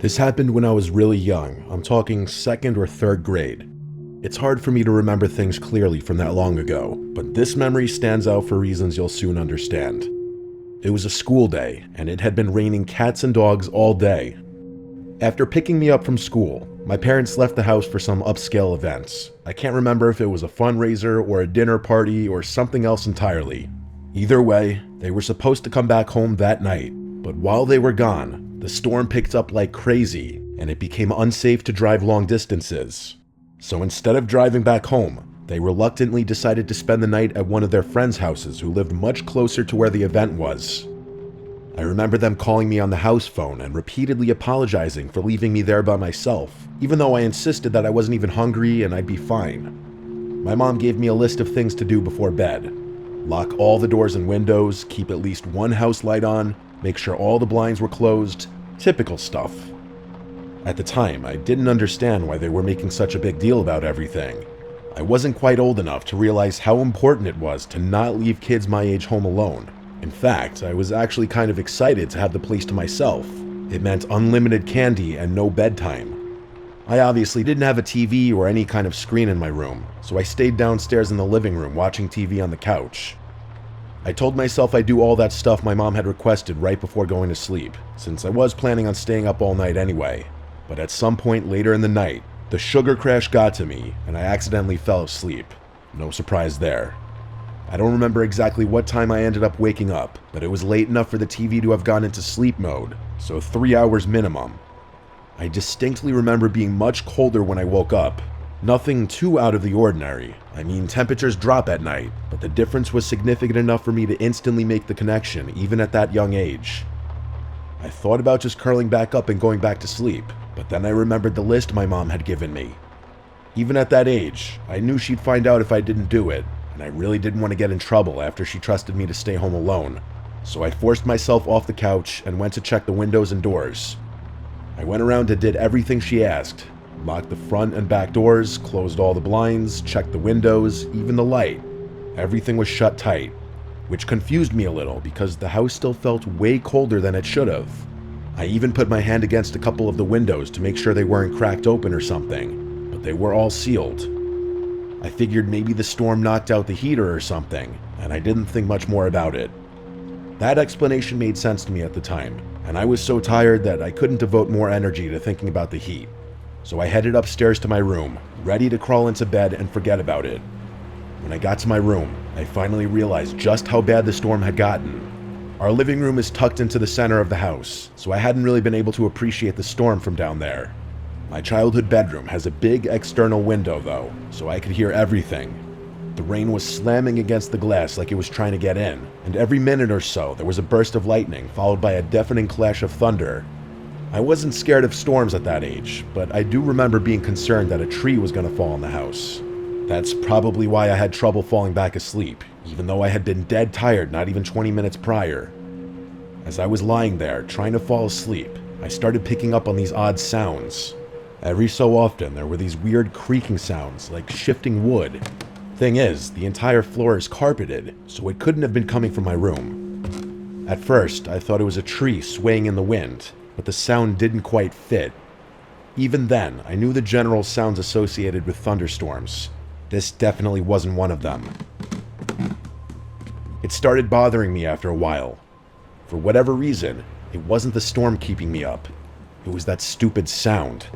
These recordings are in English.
This happened when I was really young. I'm talking second or third grade. It's hard for me to remember things clearly from that long ago, but this memory stands out for reasons you'll soon understand. It was a school day, and it had been raining cats and dogs all day. After picking me up from school, my parents left the house for some upscale events. I can't remember if it was a fundraiser or a dinner party or something else entirely. Either way, they were supposed to come back home that night, but while they were gone, the storm picked up like crazy, and it became unsafe to drive long distances. So instead of driving back home, they reluctantly decided to spend the night at one of their friends' houses who lived much closer to where the event was. I remember them calling me on the house phone and repeatedly apologizing for leaving me there by myself, even though I insisted that I wasn't even hungry and I'd be fine. My mom gave me a list of things to do before bed. Lock all the doors and windows, keep at least one house light on, make sure all the blinds were closed, typical stuff. At the time, I didn't understand why they were making such a big deal about everything. I wasn't quite old enough to realize how important it was to not leave kids my age home alone. In fact, I was actually kind of excited to have the place to myself. It meant unlimited candy and no bedtime. I obviously didn't have a TV or any kind of screen in my room, so I stayed downstairs in the living room watching TV on the couch. I told myself I'd do all that stuff my mom had requested right before going to sleep, since I was planning on staying up all night anyway. But at some point later in the night, the sugar crash got to me and I accidentally fell asleep. No surprise there. I don't remember exactly what time I ended up waking up, but it was late enough for the TV to have gone into sleep mode, so 3 hours minimum. I distinctly remember being much colder when I woke up. Nothing too out of the ordinary. I mean, temperatures drop at night, but the difference was significant enough for me to instantly make the connection, even at that young age. I thought about just curling back up and going back to sleep, but then I remembered the list my mom had given me. Even at that age, I knew she'd find out if I didn't do it, and I really didn't want to get in trouble after she trusted me to stay home alone. So I forced myself off the couch and went to check the windows and doors. I went around and did everything she asked. Locked the front and back doors, closed all the blinds, checked the windows, even the light. Everything was shut tight, which confused me a little because the house still felt way colder than it should have. I even put my hand against a couple of the windows to make sure they weren't cracked open or something, but they were all sealed. I figured maybe the storm knocked out the heater or something, and I didn't think much more about it. That explanation made sense to me at the time, and I was so tired that I couldn't devote more energy to thinking about the heat. So I headed upstairs to my room, ready to crawl into bed and forget about it. When I got to my room, I finally realized just how bad the storm had gotten. Our living room is tucked into the center of the house, so I hadn't really been able to appreciate the storm from down there. My childhood bedroom has a big external window though, so I could hear everything. The rain was slamming against the glass like it was trying to get in, and every minute or so there was a burst of lightning followed by a deafening clash of thunder. I wasn't scared of storms at that age, but I do remember being concerned that a tree was going to fall on the house. That's probably why I had trouble falling back asleep, even though I had been dead tired not even 20 minutes prior. As I was lying there, trying to fall asleep, I started picking up on these odd sounds. Every so often, there were these weird creaking sounds, like shifting wood. Thing is, the entire floor is carpeted, so it couldn't have been coming from my room. At first, I thought it was a tree swaying in the wind, but the sound didn't quite fit. Even then, I knew the general sounds associated with thunderstorms. This definitely wasn't one of them. It started bothering me after a while. For whatever reason, it wasn't the storm keeping me up. It was that stupid sound.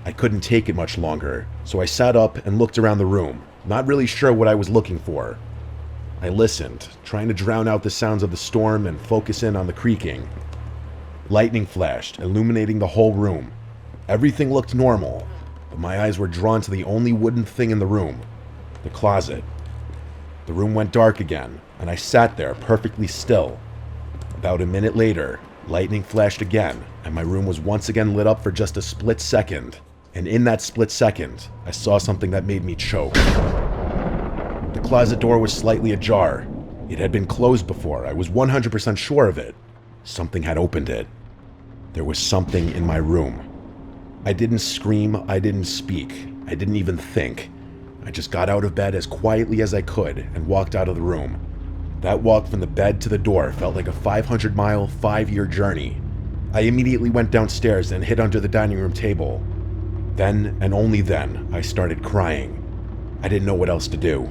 I couldn't take it much longer, so I sat up and looked around the room, not really sure what I was looking for. I listened, trying to drown out the sounds of the storm and focus in on the creaking. Lightning flashed, illuminating the whole room. Everything looked normal, but my eyes were drawn to the only wooden thing in the room, the closet. The room went dark again, and I sat there perfectly still. About a minute later, lightning flashed again, and my room was once again lit up for just a split second. And in that split second, I saw something that made me choke. The closet door was slightly ajar. It had been closed before, I was 100% sure of it. Something had opened it. There was something in my room. I didn't scream, I didn't speak, I didn't even think. I just got out of bed as quietly as I could and walked out of the room. That walk from the bed to the door felt like a 500-mile, 5-year journey. I immediately went downstairs and hid under the dining room table. Then, and only then, I started crying. I didn't know what else to do.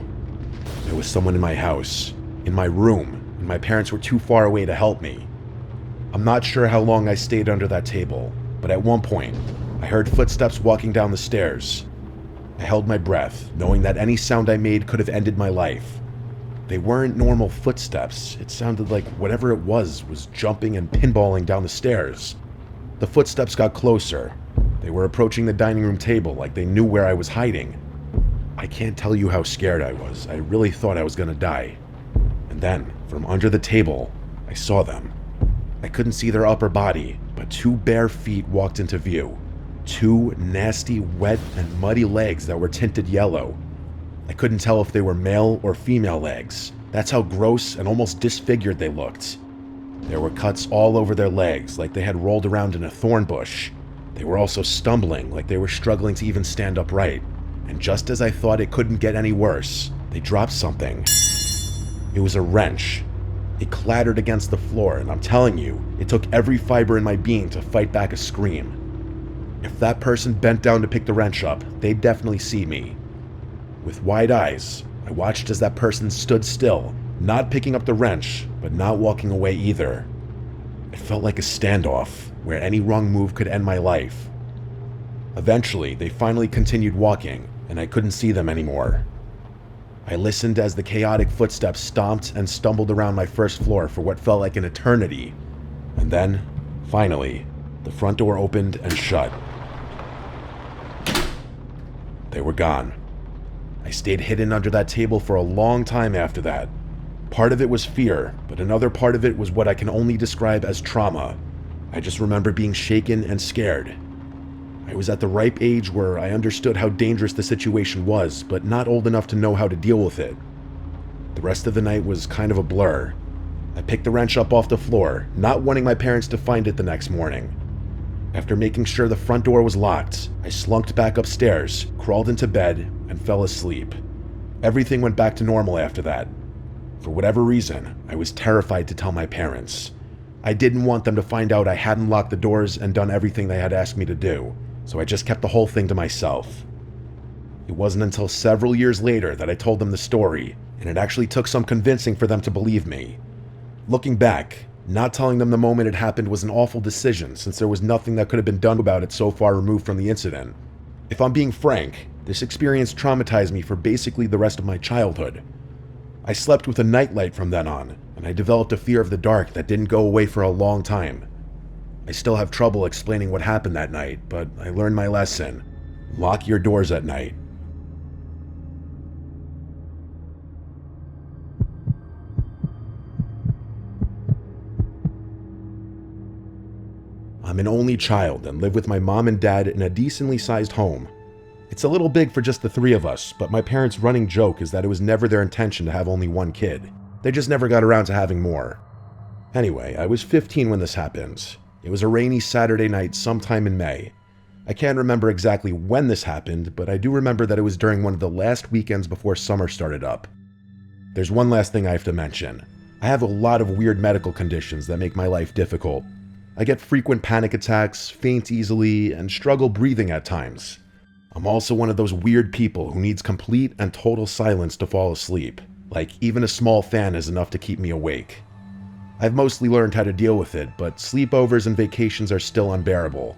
There was someone in my house, in my room, and my parents were too far away to help me. I'm not sure how long I stayed under that table, but at one point, I heard footsteps walking down the stairs. I held my breath, knowing that any sound I made could have ended my life. They weren't normal footsteps. It sounded like whatever it was jumping and pinballing down the stairs. The footsteps got closer. They were approaching the dining room table like they knew where I was hiding. I can't tell you how scared I was. I really thought I was gonna die. And then, from under the table, I saw them. I couldn't see their upper body, but two bare feet walked into view. Two nasty, wet, and muddy legs that were tinted yellow. I couldn't tell if they were male or female legs. That's how gross and almost disfigured they looked. There were cuts all over their legs, like they had rolled around in a thorn bush. They were also stumbling, like they were struggling to even stand upright. And just as I thought it couldn't get any worse, they dropped something. It was a wrench. It clattered against the floor, and I'm telling you, it took every fiber in my being to fight back a scream. If that person bent down to pick the wrench up, they'd definitely see me. With wide eyes, I watched as that person stood still, not picking up the wrench, but not walking away either. It felt like a standoff, where any wrong move could end my life. Eventually, they finally continued walking, and I couldn't see them anymore. I listened as the chaotic footsteps stomped and stumbled around my first floor for what felt like an eternity. And then, finally, the front door opened and shut. They were gone. I stayed hidden under that table for a long time after that. Part of it was fear, but another part of it was what I can only describe as trauma. I just remember being shaken and scared. I was at the ripe age where I understood how dangerous the situation was, but not old enough to know how to deal with it. The rest of the night was kind of a blur. I picked the wrench up off the floor, not wanting my parents to find it the next morning. After making sure the front door was locked, I slunked back upstairs, crawled into bed, and fell asleep. Everything went back to normal after that. For whatever reason, I was terrified to tell my parents. I didn't want them to find out I hadn't locked the doors and done everything they had asked me to do, so I just kept the whole thing to myself. It wasn't until several years later that I told them the story, and it actually took some convincing for them to believe me. Looking back, not telling them the moment it happened was an awful decision, since there was nothing that could have been done about it so far removed from the incident. If I'm being frank, this experience traumatized me for basically the rest of my childhood. I slept with a nightlight from then on, and I developed a fear of the dark that didn't go away for a long time. I still have trouble explaining what happened that night, but I learned my lesson. Lock your doors at night. I'm an only child and live with my mom and dad in a decently sized home. It's a little big for just the three of us, but my parents' running joke is that it was never their intention to have only one kid. They just never got around to having more. Anyway, I was 15 when this happened. It was a rainy Saturday night sometime in May. I can't remember exactly when this happened, but I do remember that it was during one of the last weekends before summer started up. There's one last thing I have to mention. I have a lot of weird medical conditions that make my life difficult. I get frequent panic attacks, faint easily, and struggle breathing at times. I'm also one of those weird people who needs complete and total silence to fall asleep. Like, even a small fan is enough to keep me awake. I've mostly learned how to deal with it, but sleepovers and vacations are still unbearable.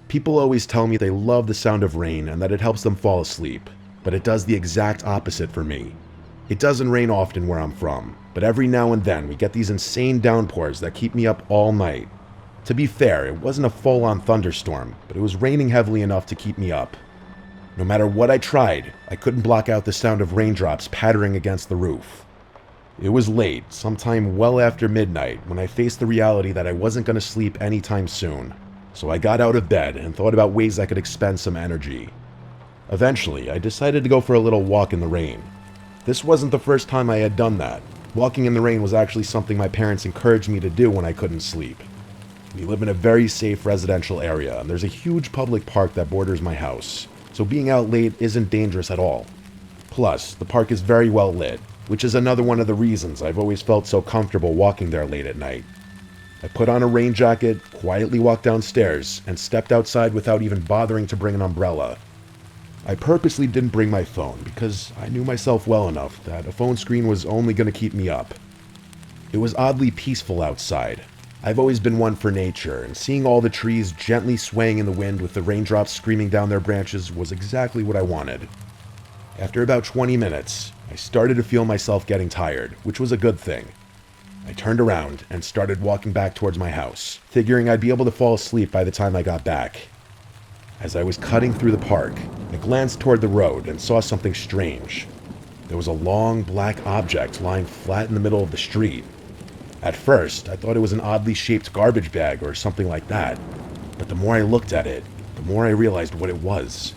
People always tell me they love the sound of rain and that it helps them fall asleep, but it does the exact opposite for me. It doesn't rain often where I'm from, but every now and then we get these insane downpours that keep me up all night. To be fair, it wasn't a full-on thunderstorm, but it was raining heavily enough to keep me up. No matter what I tried, I couldn't block out the sound of raindrops pattering against the roof. It was late, sometime well after midnight, when I faced the reality that I wasn't going to sleep anytime soon. So I got out of bed and thought about ways I could expend some energy. Eventually, I decided to go for a little walk in the rain. This wasn't the first time I had done that. Walking in the rain was actually something my parents encouraged me to do when I couldn't sleep. We live in a very safe residential area, and there's a huge public park that borders my house, so being out late isn't dangerous at all. Plus, the park is very well lit, which is another one of the reasons I've always felt so comfortable walking there late at night. I put on a rain jacket, quietly walked downstairs, and stepped outside without even bothering to bring an umbrella. I purposely didn't bring my phone because I knew myself well enough that a phone screen was only going to keep me up. It was oddly peaceful outside. I've always been one for nature, and seeing all the trees gently swaying in the wind with the raindrops screaming down their branches was exactly what I wanted. After about 20 minutes, I started to feel myself getting tired, which was a good thing. I turned around and started walking back towards my house, figuring I'd be able to fall asleep by the time I got back. As I was cutting through the park, I glanced toward the road and saw something strange. There was a long black object lying flat in the middle of the street. At first, I thought it was an oddly shaped garbage bag or something like that, but the more I looked at it, the more I realized what it was.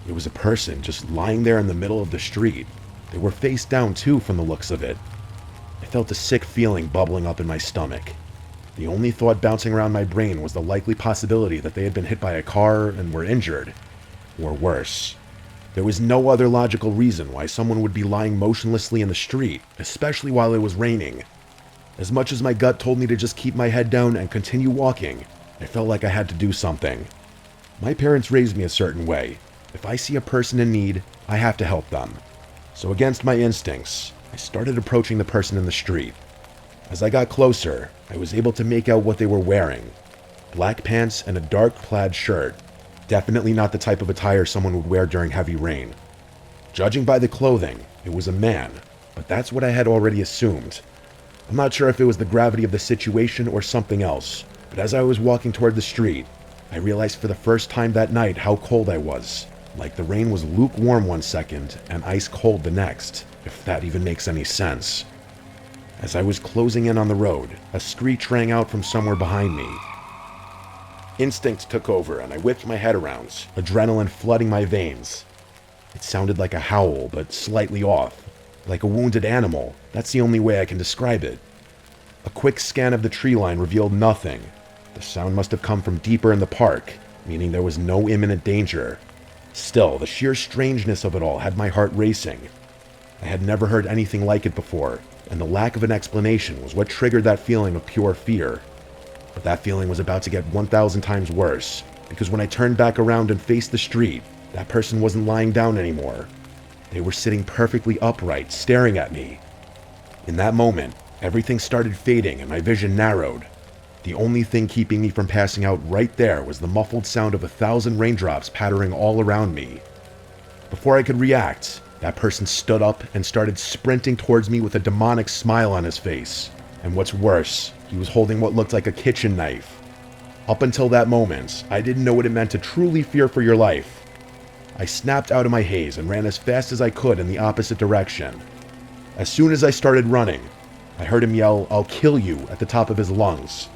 It was a person just lying there in the middle of the street. They were face down too from the looks of it. I felt a sick feeling bubbling up in my stomach. The only thought bouncing around my brain was the likely possibility that they had been hit by a car and were injured. Or worse. There was no other logical reason why someone would be lying motionlessly in the street, especially while it was raining. As much as my gut told me to just keep my head down and continue walking, I felt like I had to do something. My parents raised me a certain way. If I see a person in need, I have to help them. So against my instincts, I started approaching the person in the street. As I got closer, I was able to make out what they were wearing. Black pants and a dark plaid shirt. Definitely not the type of attire someone would wear during heavy rain. Judging by the clothing, it was a man, but that's what I had already assumed. I'm not sure if it was the gravity of the situation or something else, but as I was walking toward the street, I realized for the first time that night how cold I was. Like the rain was lukewarm one second and ice cold the next, if that even makes any sense. As I was closing in on the road, a screech rang out from somewhere behind me. Instinct took over and I whipped my head around, adrenaline flooding my veins. It sounded like a howl, but slightly off. Like a wounded animal, that's the only way I can describe it. A quick scan of the tree line revealed nothing. The sound must have come from deeper in the park, meaning there was no imminent danger. Still, the sheer strangeness of it all had my heart racing. I had never heard anything like it before, and the lack of an explanation was what triggered that feeling of pure fear. But that feeling was about to get 1,000 times worse, because when I turned back around and faced the street, that person wasn't lying down anymore. They were sitting perfectly upright, staring at me. In that moment, everything started fading and my vision narrowed. The only thing keeping me from passing out right there was the muffled sound of 1,000 raindrops pattering all around me. Before I could react, that person stood up and started sprinting towards me with a demonic smile on his face. And what's worse, he was holding what looked like a kitchen knife. Up until that moment, I didn't know what it meant to truly fear for your life. I snapped out of my haze and ran as fast as I could in the opposite direction. As soon as I started running, I heard him yell, "I'll kill you," at the top of his lungs.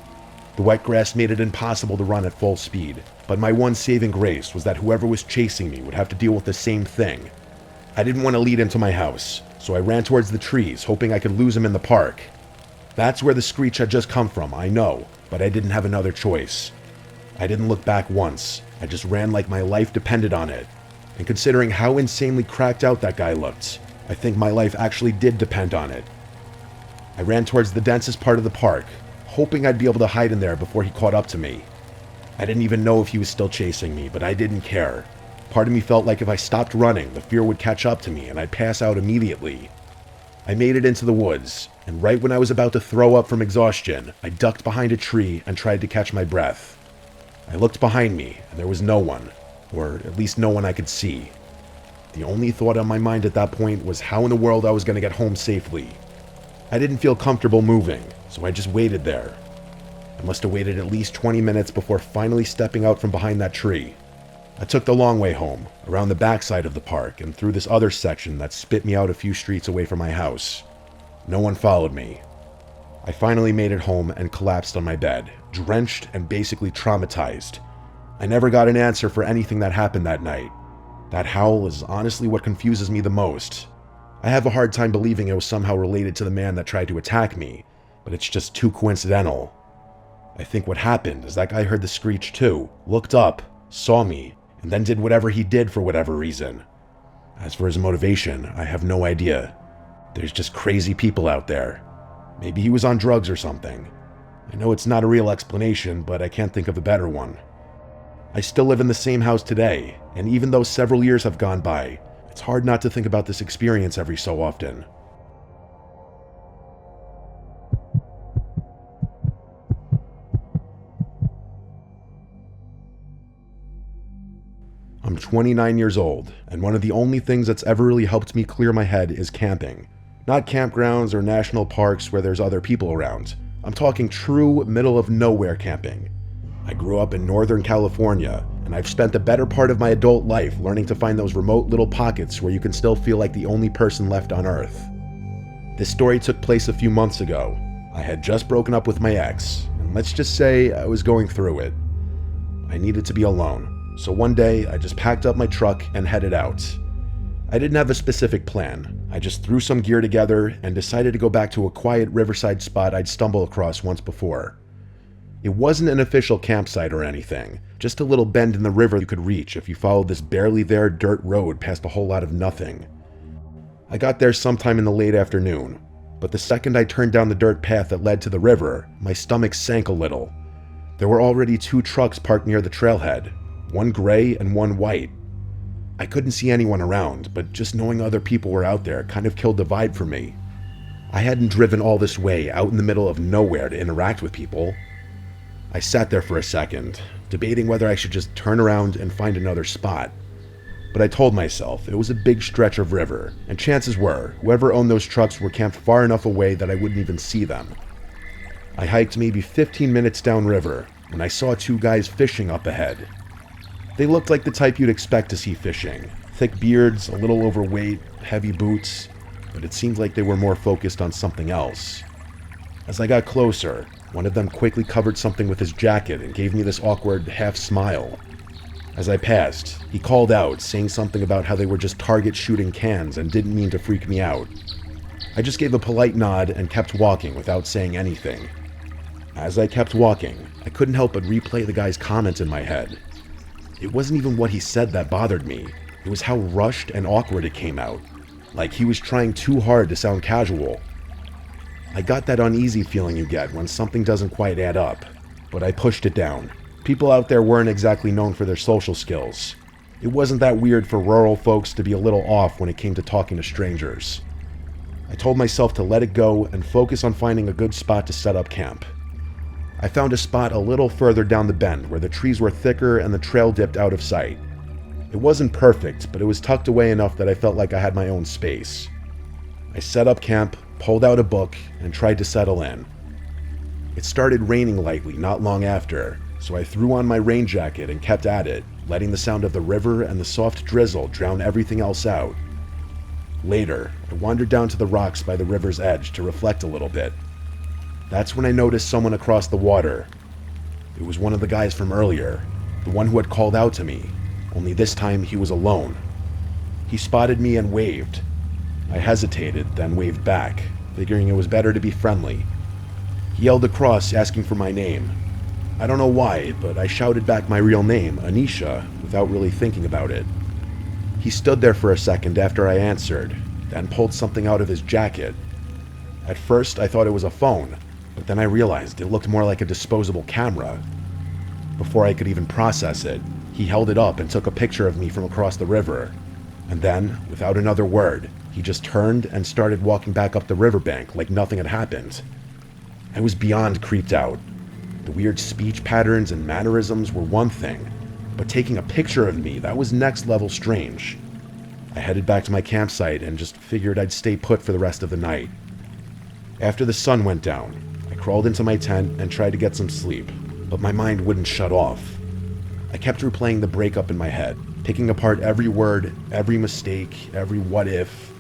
The wet grass made it impossible to run at full speed, but my one saving grace was that whoever was chasing me would have to deal with the same thing. I didn't want to lead him to my house, so I ran towards the trees, hoping I could lose him in the park. That's where the screech had just come from, I know, but I didn't have another choice. I didn't look back once, I just ran like my life depended on it. And considering how insanely cracked out that guy looked, I think my life actually did depend on it. I ran towards the densest part of the park, hoping I'd be able to hide in there before he caught up to me. I didn't even know if he was still chasing me, but I didn't care. Part of me felt like if I stopped running, the fear would catch up to me and I'd pass out immediately. I made it into the woods, and right when I was about to throw up from exhaustion, I ducked behind a tree and tried to catch my breath. I looked behind me, and there was no one. Or at least no one I could see. The only thought on my mind at that point was how in the world I was going to get home safely. I didn't feel comfortable moving, so I just waited there. I must have waited at least 20 minutes before finally stepping out from behind that tree. I took the long way home, around the backside of the park and through this other section that spit me out a few streets away from my house. No one followed me. I finally made it home and collapsed on my bed, drenched and basically traumatized. I never got an answer for anything that happened that night. That howl is honestly what confuses me the most. I have a hard time believing it was somehow related to the man that tried to attack me, but it's just too coincidental. I think what happened is that guy heard the screech too, looked up, saw me, and then did whatever he did for whatever reason. As for his motivation, I have no idea. There's just crazy people out there. Maybe he was on drugs or something. I know it's not a real explanation, but I can't think of a better one. I still live in the same house today, and even though several years have gone by, it's hard not to think about this experience every so often. I'm 29 years old, and one of the only things that's ever really helped me clear my head is camping. Not campgrounds or national parks where there's other people around. I'm talking true middle-of-nowhere camping. I grew up in Northern California, and I've spent the better part of my adult life learning to find those remote little pockets where you can still feel like the only person left on Earth. This story took place a few months ago. I had just broken up with my ex, and let's just say I was going through it. I needed to be alone. So one day, I just packed up my truck and headed out. I didn't have a specific plan. I just threw some gear together and decided to go back to a quiet riverside spot I'd stumbled across once before. It wasn't an official campsite or anything, just a little bend in the river you could reach if you followed this barely there dirt road past a whole lot of nothing. I got there sometime in the late afternoon, but the second I turned down the dirt path that led to the river, my stomach sank a little. There were already 2 trucks parked near the trailhead, one gray and one white. I couldn't see anyone around, but just knowing other people were out there kind of killed the vibe for me. I hadn't driven all this way out in the middle of nowhere to interact with people. I sat there for a second, debating whether I should just turn around and find another spot. But I told myself it was a big stretch of river, and chances were whoever owned those trucks were camped far enough away that I wouldn't even see them. I hiked maybe 15 minutes downriver when I saw 2 guys fishing up ahead. They looked like the type you'd expect to see fishing. Thick beards, a little overweight, heavy boots, but it seemed like they were more focused on something else. As I got closer, one of them quickly covered something with his jacket and gave me this awkward half smile. As I passed, he called out, saying something about how they were just target shooting cans and didn't mean to freak me out. I just gave a polite nod and kept walking without saying anything. As I kept walking, I couldn't help but replay the guy's comment in my head. It wasn't even what he said that bothered me. It was how rushed and awkward it came out. Like he was trying too hard to sound casual. I got that uneasy feeling you get when something doesn't quite add up, but I pushed it down. People out there weren't exactly known for their social skills. It wasn't that weird for rural folks to be a little off when it came to talking to strangers. I told myself to let it go and focus on finding a good spot to set up camp. I found a spot a little further down the bend where the trees were thicker and the trail dipped out of sight. It wasn't perfect, but it was tucked away enough that I felt like I had my own space. I set up camp, pulled out a book, and tried to settle in. It started raining lightly not long after, so I threw on my rain jacket and kept at it, letting the sound of the river and the soft drizzle drown everything else out. Later, I wandered down to the rocks by the river's edge to reflect a little bit. That's when I noticed someone across the water. It was one of the guys from earlier, the one who had called out to me, only this time he was alone. He spotted me and waved. I hesitated, then waved back, figuring it was better to be friendly. He yelled across, asking for my name. I don't know why, but I shouted back my real name, Anisha, without really thinking about it. He stood there for a second after I answered, then pulled something out of his jacket. At first, I thought it was a phone, but then I realized it looked more like a disposable camera. Before I could even process it, he held it up and took a picture of me from across the river. And then, without another word, he just turned and started walking back up the riverbank like nothing had happened. I was beyond creeped out. The weird speech patterns and mannerisms were one thing, but taking a picture of me, that was next level strange. I headed back to my campsite and just figured I'd stay put for the rest of the night. After the sun went down, I crawled into my tent and tried to get some sleep, but my mind wouldn't shut off. I kept replaying the breakup in my head, picking apart every word, every mistake, every what if.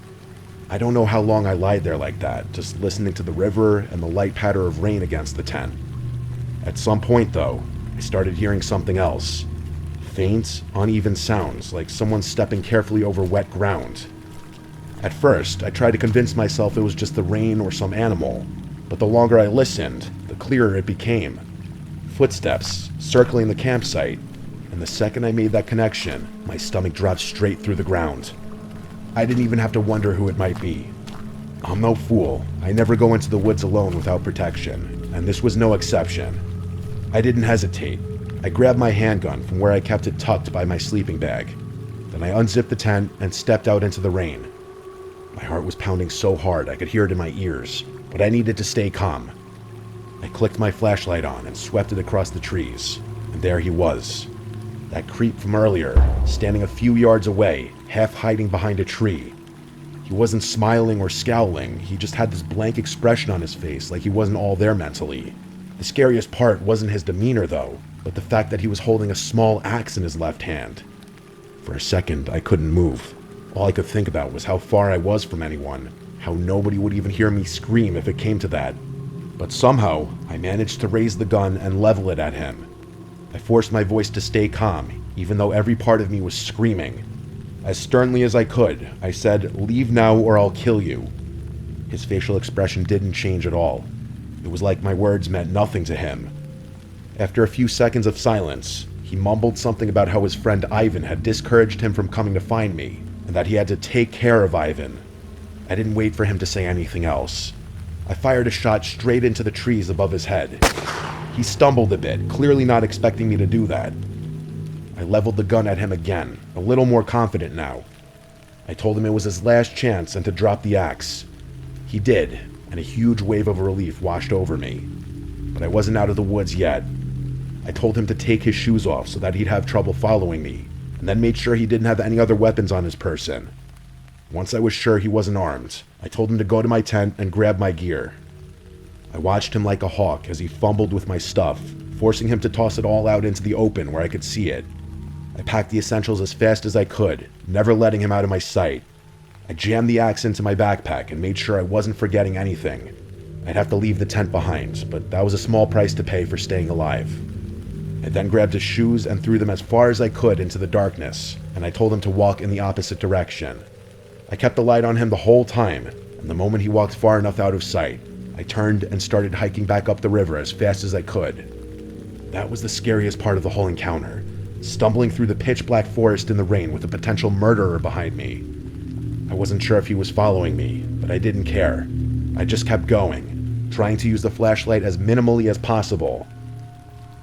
I don't know how long I lied there like that, just listening to the river and the light patter of rain against the tent. At some point, though, I started hearing something else. Faint, uneven sounds, like someone stepping carefully over wet ground. At first, I tried to convince myself it was just the rain or some animal, but the longer I listened, the clearer it became. Footsteps, circling the campsite, and the second I made that connection, my stomach dropped straight through the ground. I didn't even have to wonder who it might be. I'm no fool. I never go into the woods alone without protection, and this was no exception. I didn't hesitate. I grabbed my handgun from where I kept it tucked by my sleeping bag. Then I unzipped the tent and stepped out into the rain. My heart was pounding so hard I could hear it in my ears, but I needed to stay calm. I clicked my flashlight on and swept it across the trees, and there he was. That creep from earlier, standing a few yards away, half hiding behind a tree. He wasn't smiling or scowling, he just had this blank expression on his face like he wasn't all there mentally. The scariest part wasn't his demeanor though, but the fact that he was holding a small axe in his left hand. For a second, I couldn't move. All I could think about was how far I was from anyone, how nobody would even hear me scream if it came to that. But somehow, I managed to raise the gun and level it at him. I forced my voice to stay calm, even though every part of me was screaming. As sternly as I could, I said, "Leave now or I'll kill you." His facial expression didn't change at all. It was like my words meant nothing to him. After a few seconds of silence, he mumbled something about how his friend Ivan had discouraged him from coming to find me, and that he had to take care of Ivan. I didn't wait for him to say anything else. I fired a shot straight into the trees above his head. He stumbled a bit, clearly not expecting me to do that. I leveled the gun at him again, a little more confident now. I told him it was his last chance and to drop the axe. He did, and a huge wave of relief washed over me. But I wasn't out of the woods yet. I told him to take his shoes off so that he'd have trouble following me, and then made sure he didn't have any other weapons on his person. Once I was sure he wasn't armed, I told him to go to my tent and grab my gear. I watched him like a hawk as he fumbled with my stuff, forcing him to toss it all out into the open where I could see it. I packed the essentials as fast as I could, never letting him out of my sight. I jammed the axe into my backpack and made sure I wasn't forgetting anything. I'd have to leave the tent behind, but that was a small price to pay for staying alive. I then grabbed his shoes and threw them as far as I could into the darkness, and I told him to walk in the opposite direction. I kept the light on him the whole time, and the moment he walked far enough out of sight, I turned and started hiking back up the river as fast as I could. That was the scariest part of the whole encounter, stumbling through the pitch-black forest in the rain with a potential murderer behind me. I wasn't sure if he was following me, but I didn't care. I just kept going, trying to use the flashlight as minimally as possible.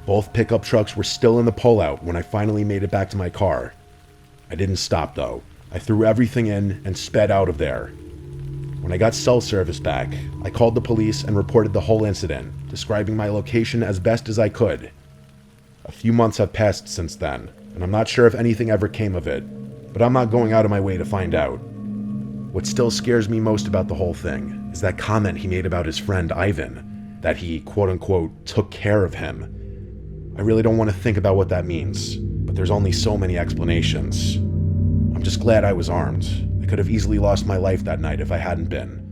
Both pickup trucks were still in the pullout when I finally made it back to my car. I didn't stop though. I threw everything in and sped out of there. When I got cell service back, I called the police and reported the whole incident, describing my location as best as I could. A few months have passed since then, and I'm not sure if anything ever came of it, but I'm not going out of my way to find out. What still scares me most about the whole thing is that comment he made about his friend Ivan, that he quote-unquote took care of him. I really don't want to think about what that means, but there's only so many explanations. I'm just glad I was armed. I could have easily lost my life that night if I hadn't been.